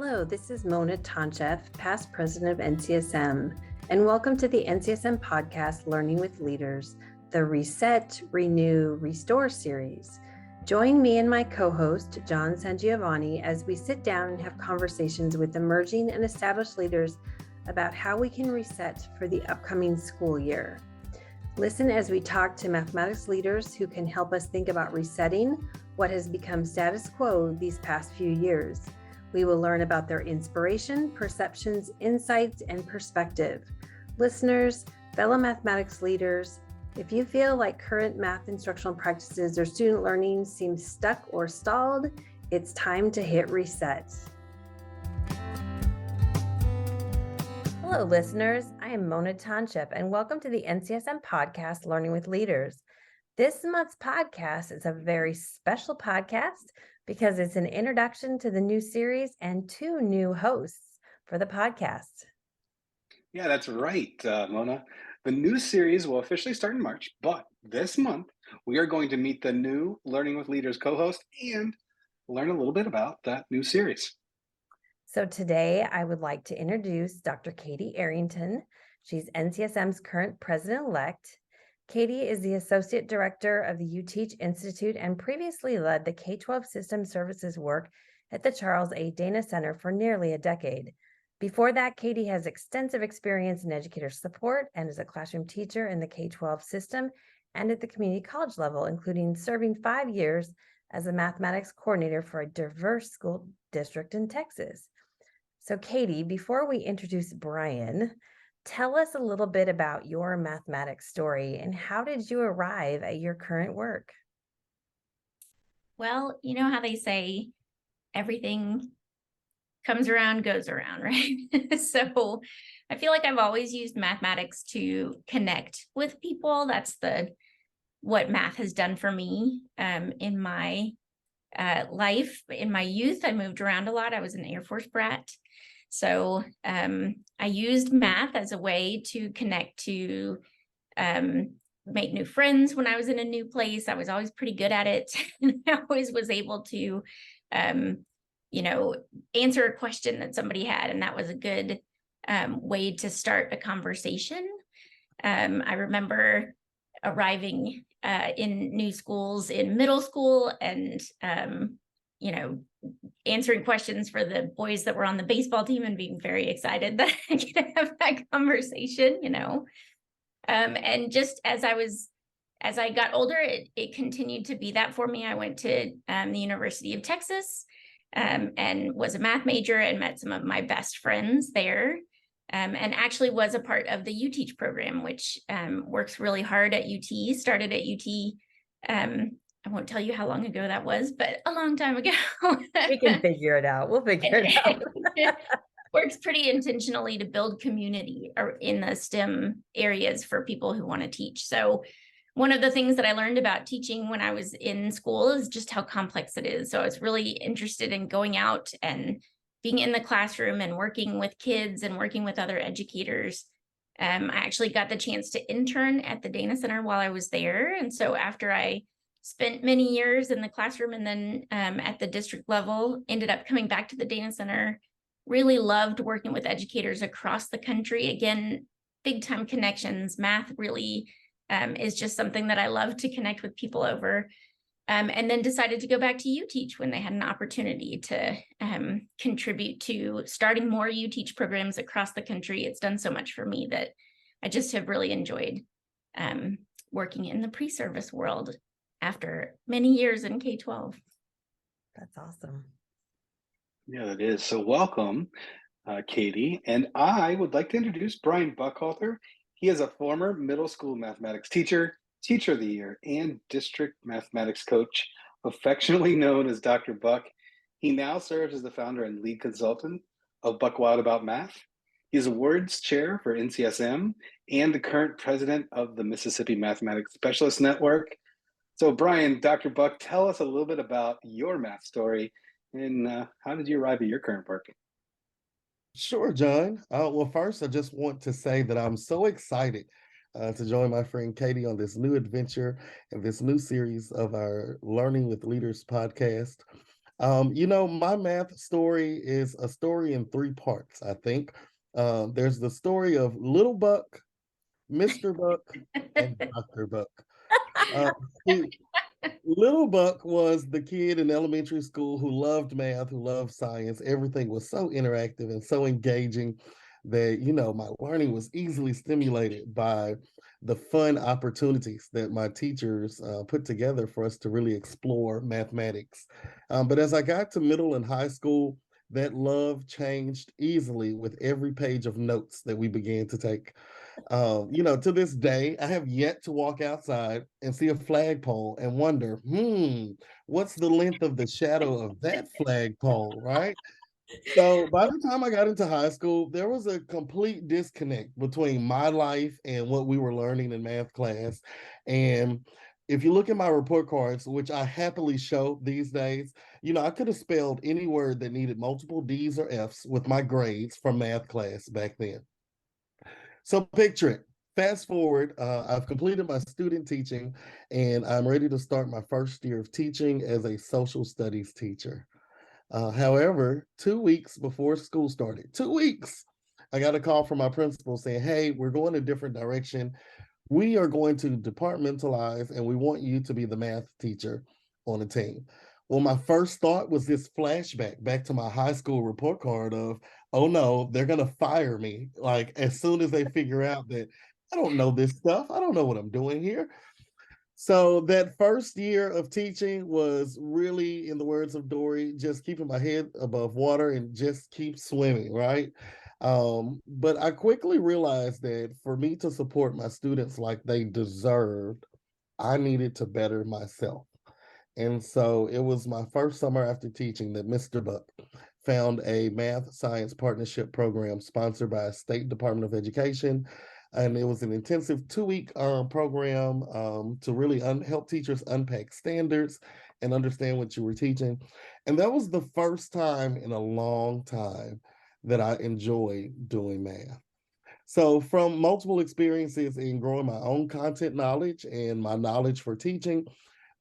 Hello, this is Mona Tonchev, past president of NCSM, and welcome to the NCSM podcast, Learning with Leaders, the Reset, Renew, Restore series. Join me and my co-host, John Sangiovanni, as we sit down and have conversations with emerging and established leaders about how we can reset for the upcoming school year. Listen as we talk to mathematics leaders who can help us think about resetting what has become status quo these past few years. We will learn about their inspiration, perceptions, insights, and perspective. Listeners, fellow mathematics leaders, if you feel like current math instructional practices or student learning seems stuck or stalled, it's time to hit reset. Hello, listeners. I am Mona Tonchev, and welcome to the NCSM podcast, Learning with Leaders. This month's podcast is a very special podcast because it's an introduction to the new series and two new hosts for the podcast. Yeah, that's right, Mona. The new series will officially start in March, but this month we are going to meet the new Learning with Leaders co-host and learn a little bit about that new series. So today I would like to introduce Dr. Katey Arrington. She's NCSM's current president-elect. Katey is the Associate Director of the UTeach Institute and previously led the K-12 System Services work at the Charles A. Dana Center for nearly a decade. Before that, Katey has extensive experience in educator support and as a classroom teacher in the K-12 system and at the community college level, including serving 5 years as a mathematics coordinator for a diverse school district in Texas. So Katey, before we introduce Brian, tell us a little bit about your mathematics story and how did you arrive at your current work? Well, you know how they say everything comes around, goes around, right? So I feel like I've always used mathematics to connect with people. That's what math has done for me in my life. In my youth, I moved around a lot. I was an Air Force brat. So I used math as a way to connect to make new friends when I was in a new place. I was always pretty good at it. And I always was able to, answer a question that somebody had. And that was a good way to start a conversation. I remember arriving in new schools in middle school and, answering questions for the boys that were on the baseball team and being very excited that I could have that conversation, and just as I got older, it continued to be that for me. I went to the University of Texas and was a math major and met some of my best friends there. And actually was a part of the UTeach program, which works really hard at UT, started at UT. I won't tell you how long ago that was, but a long time ago. We can figure it out. We'll figure it out. Works pretty intentionally to build community in the STEM areas for people who want to teach. So one of the things that I learned about teaching when I was in school is just how complex it is. So I was really interested in going out and being in the classroom and working with kids and working with other educators. I actually got the chance to intern at the Dana Center while I was there. And so after I spent many years in the classroom and then at the district level, ended up coming back to the Dana Center, really loved working with educators across the country. Again, big time connections. Math really is just something that I love to connect with people over. And then decided to go back to UTeach when they had an opportunity to contribute to starting more UTeach programs across the country. It's done so much for me that I just have really enjoyed working in the pre-service world after many years in K-12. That's awesome. Yeah, it is. So welcome, Katey. And I would like to introduce Brian Buckhalter. He is a former middle school mathematics teacher, Teacher of the Year, and district mathematics coach, affectionately known as Dr. Buck. He now serves as the founder and lead consultant of Buck Wild About Math. He is a Words Chair for NCSM and the current president of the Mississippi Mathematics Specialist Network. So Brian, Dr. Buck, tell us a little bit about your math story and how did you arrive at your current work? Sure, John. Well, first, I just want to say that I'm so excited to join my friend Katey on this new adventure and this new series of our Learning with Leaders podcast. My math story is a story in three parts, I think. There's the story of Little Buck, Mr. Buck, and Dr. Buck. Uh, see, Little Buck was the kid in elementary school who loved math, who loved science. Everything was so interactive and so engaging that, my learning was easily stimulated by the fun opportunities that my teachers put together for us to really explore mathematics. But as I got to middle and high school, that love changed easily with every page of notes that we began to take. To this day, I have yet to walk outside and see a flagpole and wonder, what's the length of the shadow of that flagpole, right? So by the time I got into high school, there was a complete disconnect between my life and what we were learning in math class. And if you look at my report cards, which I happily show these days, I could have spelled any word that needed multiple D's or F's with my grades from math class back then. So picture it. Fast forward, I've completed my student teaching and I'm ready to start my first year of teaching as a social studies teacher. However, 2 weeks before school started, 2 weeks, I got a call from my principal saying, hey, we're going a different direction. We are going to departmentalize and we want you to be the math teacher on the team. Well, my first thought was this flashback back to my high school report card of, oh no, they're going to fire me. Like as soon as they figure out that I don't know this stuff, I don't know what I'm doing here. So that first year of teaching was really, in the words of Dory, just keeping my head above water and just keep swimming, right? But I quickly realized that for me to support my students like they deserved, I needed to better myself. And so it was my first summer after teaching that Mr. Buck found a math science partnership program sponsored by State Department of Education. And it was an intensive 2-week program to really help teachers unpack standards and understand what you were teaching. And that was the first time in a long time that I enjoyed doing math. So from multiple experiences in growing my own content knowledge and my knowledge for teaching,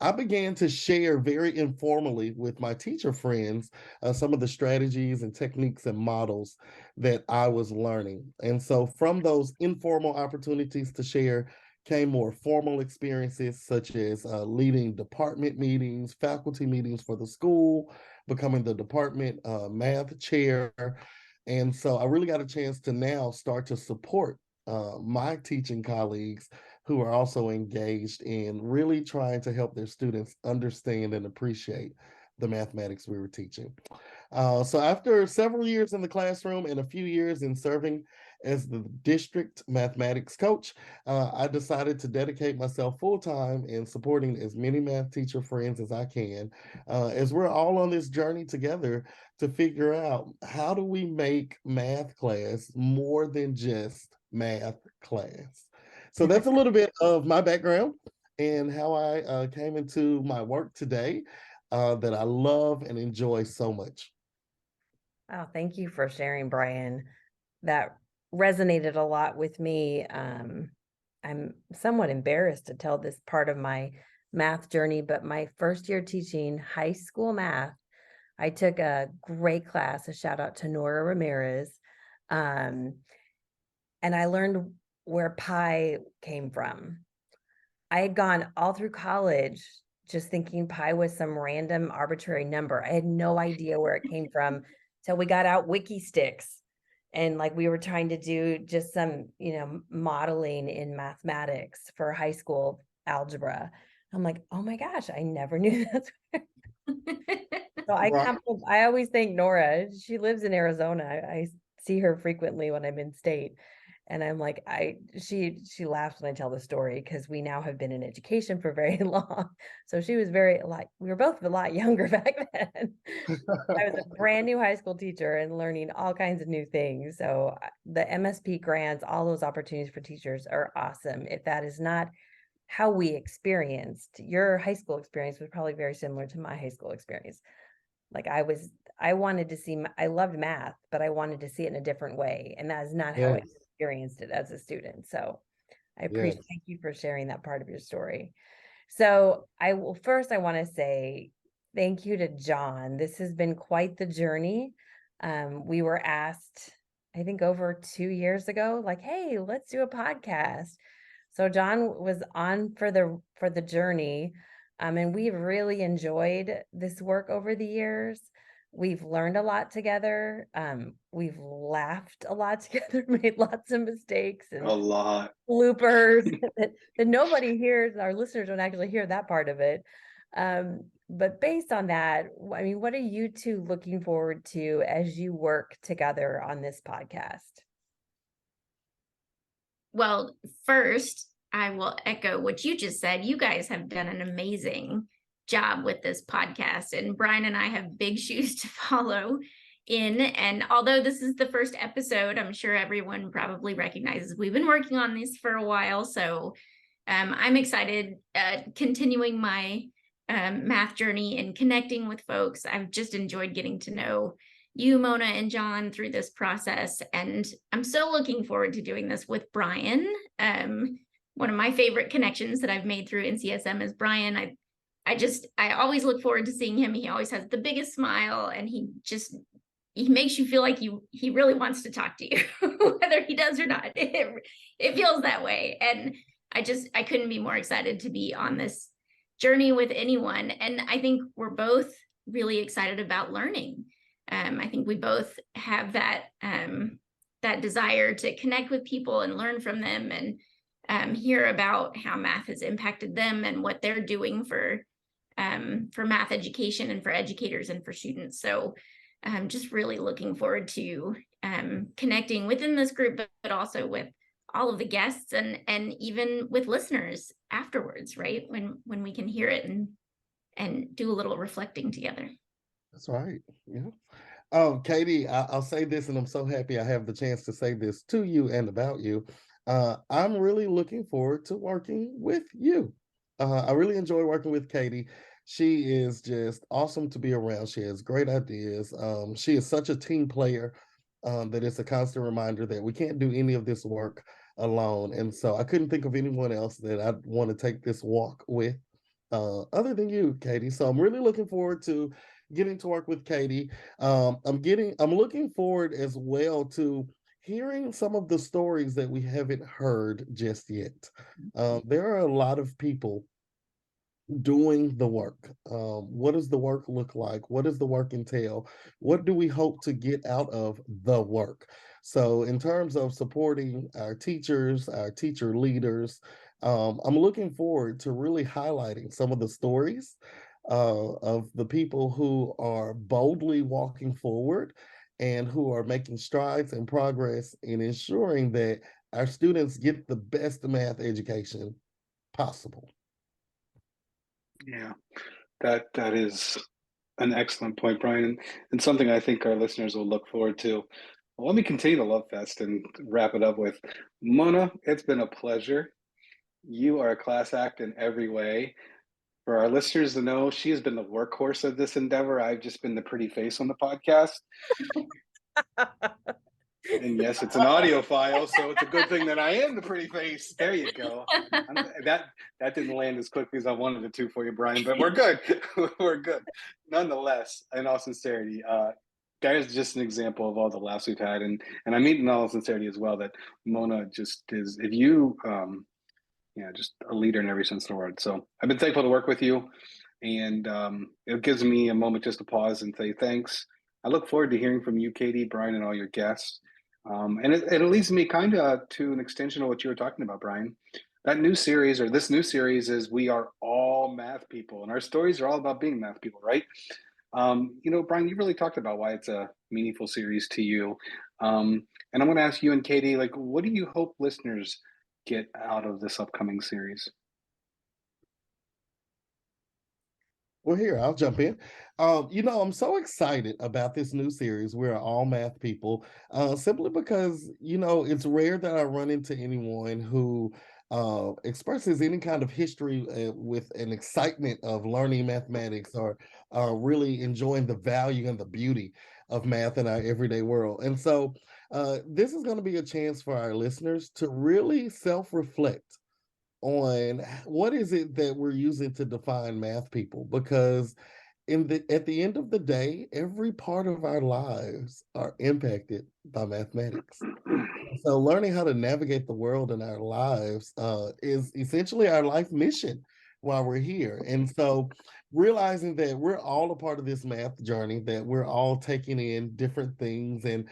I began to share very informally with my teacher friends some of the strategies and techniques and models that I was learning. And so from those informal opportunities to share came more formal experiences such as leading department meetings, faculty meetings for the school, becoming the department math chair. And so I really got a chance to now start to support my teaching colleagues who are also engaged in really trying to help their students understand and appreciate the mathematics we were teaching. So after several years in the classroom and a few years in serving as the district mathematics coach, I decided to dedicate myself full-time in supporting as many math teacher friends as I can, as we're all on this journey together to figure out how do we make math class more than just math class. So that's a little bit of my background and how I came into my work today that I love and enjoy so much. Wow, thank you for sharing, Brian. That resonated a lot with me. I'm somewhat embarrassed to tell this part of my math journey, but my first year teaching high school math, I took a great class, a shout out to Nora Ramirez. And I learned where pi came from. I had gone all through college just thinking pi was some random arbitrary number. I had no idea where it came from till we got out wiki sticks and like we were trying to do just some, modeling in mathematics for high school algebra. I'm like, oh my gosh, I never knew that's where. So I always thank Nora. She lives in Arizona. I see her frequently when I'm in state. And I'm like, she laughs when I tell the story because we now have been in education for very long. So she was we were both a lot younger back then. I was a brand new high school teacher and learning all kinds of new things. So the MSP grants, all those opportunities for teachers are awesome. If that is not how we experienced, your high school experience was probably very similar to my high school experience. Like I wanted to see, I loved math, but I wanted to see it in a different way. And that is not how I experienced it as a student. So I appreciate, thank you for sharing that part of your story. So I want to say, thank you to John. This has been quite the journey. We were asked, I think over 2 years ago, like, hey, let's do a podcast. So John was on for the journey. And we've really enjoyed this work over the years. We've learned a lot together. We've laughed a lot together, made lots of mistakes and A lot. bloopers that nobody hears. Our listeners don't actually hear that part of it. But based on that, I mean, what are you two looking forward to as you work together on this podcast? Well, first, I will echo what you just said. You guys have done an amazing job with this podcast, and Brian and I have big shoes to follow in. And although this is the first episode, I'm sure everyone probably recognizes we've been working on this for a while. So I'm excited continuing my math journey and connecting with folks. I've just enjoyed getting to know you, Mona and John, through this process. And I'm so looking forward to doing this with Brian. One of my favorite connections that I've made through NCSM is Brian. I always look forward to seeing him. He always has the biggest smile, and he makes you feel like he really wants to talk to you, whether he does or not. It feels that way. And I couldn't be more excited to be on this journey with anyone. And I think we're both really excited about learning. I think we both have that desire to connect with people and learn from them, and hear about how math has impacted them and what they're doing for math education and for educators and for students. So I'm just really looking forward to connecting within this group, but also with all of the guests and even with listeners afterwards, right? When we can hear it and do a little reflecting together. That's right. Yeah. Katey, I'll say this, and I'm so happy I have the chance to say this to you and about you. I'm really looking forward to working with you. I really enjoy working with Katey. She is just awesome to be around. She has great ideas. She is such a team player that it's a constant reminder that we can't do any of this work alone. And so I couldn't think of anyone else that I'd want to take this walk with other than you, Katey. So I'm really looking forward to getting to work with Katey. I'm looking forward as well to hearing some of the stories that we haven't heard just yet. There are a lot of people doing the work. What does the work look like? What does the work entail? What do we hope to get out of the work? So in terms of supporting our teachers, our teacher leaders, I'm looking forward to really highlighting some of the stories of the people who are boldly walking forward and who are making strides and progress in ensuring that our students get the best math education possible. Yeah, that is an excellent point, Brian, and something I think our listeners will look forward to. Well, let me continue the Love Fest and wrap it up with Mona. It's been a pleasure. You are a class act in every way. For our listeners to know, she has been the workhorse of this endeavor. I've just been the pretty face on the podcast. And yes, it's an audio file, so it's a good thing that I am the pretty face. There you go. That didn't land as quickly as I wanted it to for you, Brian, but we're good. We're good. Nonetheless, in all sincerity, that is just an example of all the laughs we've had. And I mean in all sincerity as well that Mona just is, if you, just a leader in every sense of the word. So I've been thankful to work with you. And it gives me a moment just to pause and say thanks. I look forward to hearing from you, Katey, Brian, and all your guests. And it leads me kind of to an extension of what you were talking about, Brian. This new series is We Are All Math People, and our stories are all about being math people, right? Brian, you really talked about why it's a meaningful series to you. And I'm going to ask you and Katey, what do you hope listeners get out of this upcoming series? Well, here, I'll jump in. I'm so excited about this new series. We're all math people, simply because, it's rare that I run into anyone who expresses any kind of history with an excitement of learning mathematics or really enjoying the value and the beauty of math in our everyday world. And so this is going to be a chance for our listeners to really self-reflect on what is it that we're using to define math people, because at the end of the day, every part of our lives are impacted by mathematics. So learning how to navigate the world in our lives is essentially our life mission while we're here. And so realizing that we're all a part of this math journey, that we're all taking in different things and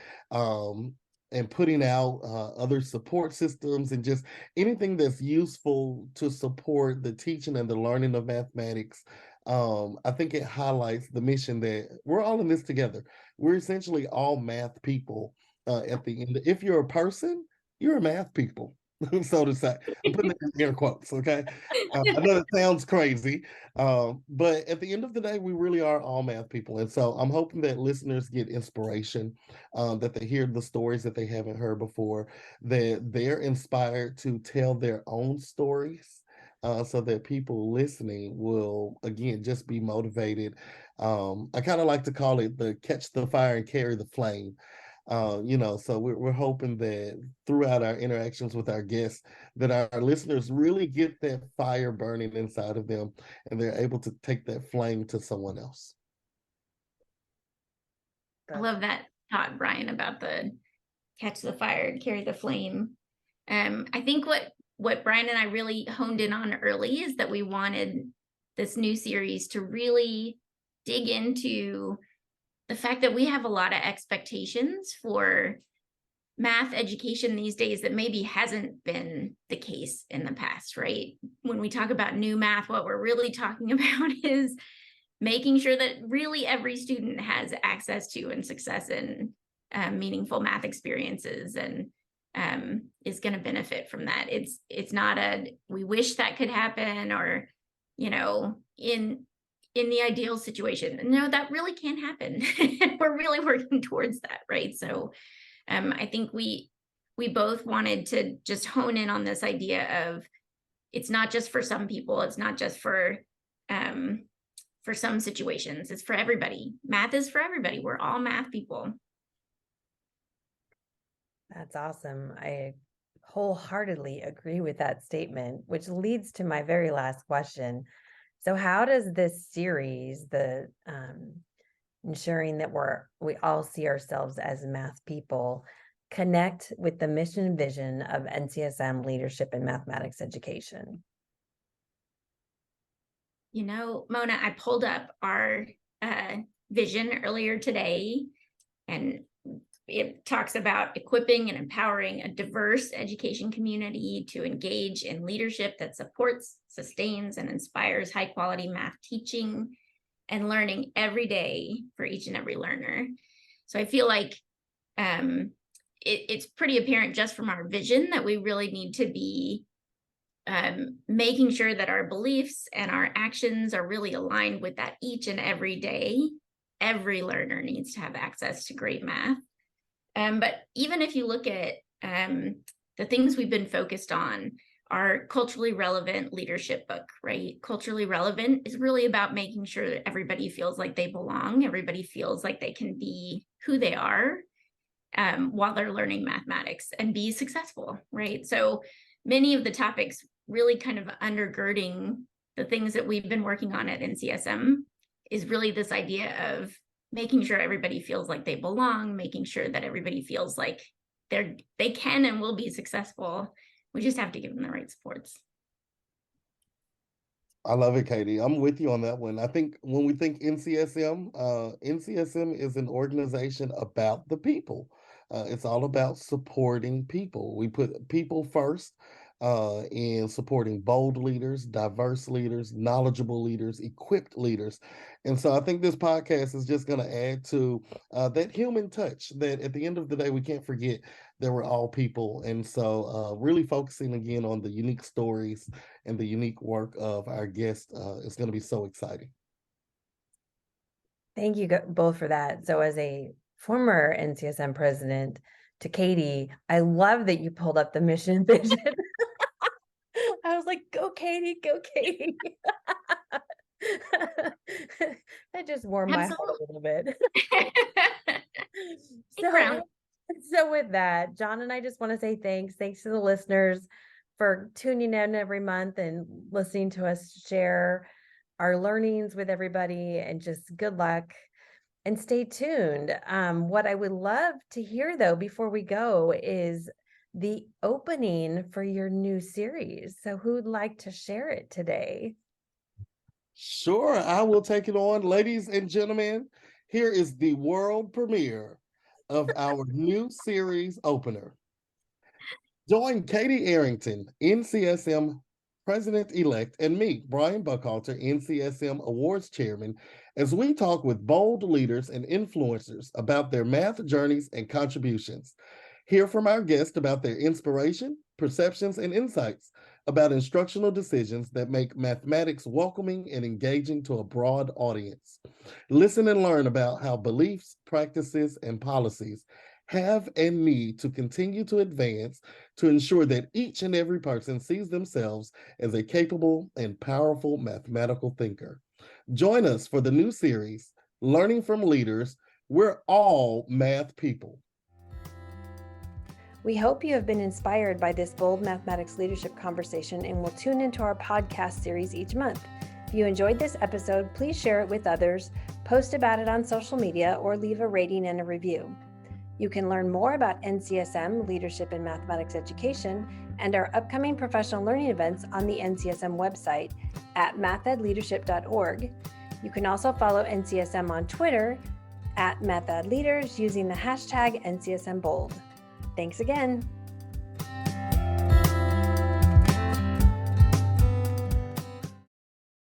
putting out other support systems and just anything that's useful to support the teaching and the learning of mathematics. I think it highlights the mission that we're all in this together. We're essentially all math people at the end. If you're a person, you're a math people, so to say. I'm putting it in air quotes, okay? I know that sounds crazy, but at the end of the day, we really are all math people. And so I'm hoping that listeners get inspiration, that they hear the stories that they haven't heard before, that they're inspired to tell their own stories. So that people listening will, again, just be motivated. I kind of like to call it the catch the fire and carry the flame. So we're hoping that throughout our interactions with our guests, that our listeners really get that fire burning inside of them and they're able to take that flame to someone else. I love that thought, Brian, about the catch the fire and carry the flame. I think what Brian and I really honed in on early is that we wanted this new series to really dig into the fact that we have a lot of expectations for math education these days that maybe hasn't been the case in the past, right? When we talk about new math, what we're really talking about is making sure that really every student has access to and success in meaningful math experiences and is going to benefit from that. It's not we wish that could happen, or in the ideal situation. No, that really can't happen. We're really working towards that, right? So I think we both wanted to just hone in on this idea of it's not just for some people, it's not just for some situations, it's for everybody. Math is for everybody. We're all math people. That's awesome. I wholeheartedly agree with that statement, which leads to my very last question. So how does this series, the ensuring that we all see ourselves as math people, connect with the mission and vision of NCSM leadership in mathematics education? Mona, I pulled up our vision earlier today, and it talks about equipping and empowering a diverse education community to engage in leadership that supports, sustains, and inspires high-quality math teaching and learning every day for each and every learner. So I feel like it's pretty apparent just from our vision that we really need to be making sure that our beliefs and our actions are really aligned with that each and every day. Every learner needs to have access to great math. But even if you look at the things we've been focused on, our culturally relevant leadership book, right? Culturally relevant is really about making sure that everybody feels like they belong, everybody feels like they can be who they are while they're learning mathematics and be successful, right? So many of the topics really kind of undergirding the things that we've been working on at NCSM is really this idea of making sure everybody feels like they belong, making sure that everybody feels like they can and will be successful. We just have to give them the right supports. I love it, Katie. I'm with you on that one. I think when we think NCSM, NCSM is an organization about the people. It's all about supporting people. We put people first in supporting bold leaders, diverse leaders, knowledgeable leaders, equipped leaders. And so I think this podcast is just going to add to that human touch that at the end of the day, we can't forget that we're all people. And so really focusing again on the unique stories and the unique work of our guests is going to be so exciting. Thank you both for that. So as a former NCSM president, to Katie, I love that you pulled up the mission and vision. I was like, go Katie, go Katie. That just warmed my heart a little bit. So with that, John and I just want to say thanks to the listeners for tuning in every month and listening to us share our learnings with everybody, and just good luck and stay tuned. What I would love to hear, though, before we go, is the opening for your new series. So who'd like to share it today? Sure, I will take it on. Ladies and gentlemen, here is the world premiere of our new series opener. Join Katey Arrington, NCSM President-elect, and me, Brian Buckhalter, NCSM Awards Chairman, as we talk with bold leaders and influencers about their math journeys and contributions. Hear from our guests about their inspiration, perceptions, and insights about instructional decisions that make mathematics welcoming and engaging to a broad audience. Listen and learn about how beliefs, practices, and policies have and need to continue to advance to ensure that each and every person sees themselves as a capable and powerful mathematical thinker. Join us for the new series, Learning from Leaders. We're all math people. We hope you have been inspired by this bold mathematics leadership conversation and will tune into our podcast series each month. If you enjoyed this episode, please share it with others, post about it on social media, or leave a rating and a review. You can learn more about NCSM, Leadership in Mathematics Education, and our upcoming professional learning events on the NCSM website at mathedleadership.org. You can also follow NCSM on Twitter at mathedleaders using the hashtag NCSMBold. Thanks again.